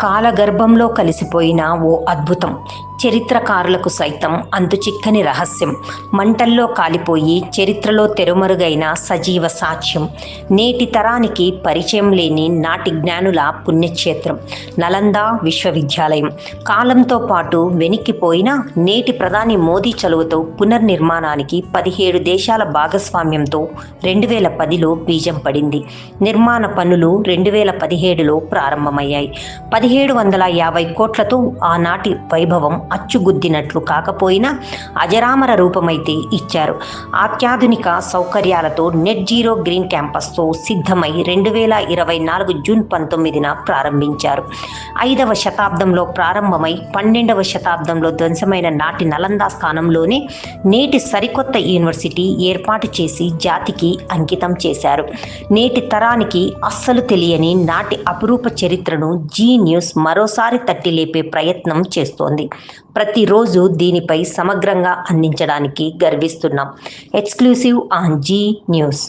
కాలగర్భంలో కలిసిపోయిన ఓ అద్భుతం. చరిత్రకారులకు సైతం అంతుచిక్కని రహస్యం. మంటల్లో కాలిపోయి చరిత్రలో తెరుమరుగైన సజీవ సాక్ష్యం. నేటి తరానికి పరిచయం లేని నాటి జ్ఞానుల పుణ్యక్షేత్రం నలంద విశ్వవిద్యాలయం. కాలంతో పాటు వెనక్కిపోయిన నేటి ప్రధాని మోదీ చలువతో పునర్నిర్మాణానికి 17 దేశాల భాగస్వామ్యంతో 2010లో బీజం పడింది. నిర్మాణ పనులు 2017లో ప్రారంభమయ్యాయి. 1750 కోట్లతో ఆనాటి వైభవం అచ్చుగుద్దినట్లు కాకపోయినా అజరామర రూపమైతే ఇచ్చారు. అత్యాధునిక సౌకర్యాలతో నెట్ జీరో గ్రీన్ క్యాంపస్తో సిద్ధమై 2024 జూన్ 19న ప్రారంభించారు. 5వ శతాబ్దంలో ప్రారంభమై 12వ శతాబ్దంలో ధ్వంసమైన నాటి నలంద స్థానంలోనే నేటి సరికొత్త యూనివర్సిటీ ఏర్పాటు చేసి జాతికి అంకితం చేశారు. నేటి తరానికి అస్సలు తెలియని నాటి అపురూప చరిత్రను జీ న్యూస్ మరోసారి తట్టిలేపే ప్రయత్నం చేస్తోంది. ప్రతిరోజు దీనిపై సమగ్రంగా అందించడానికి గర్విస్తున్నాం. Exclusive on Zee news.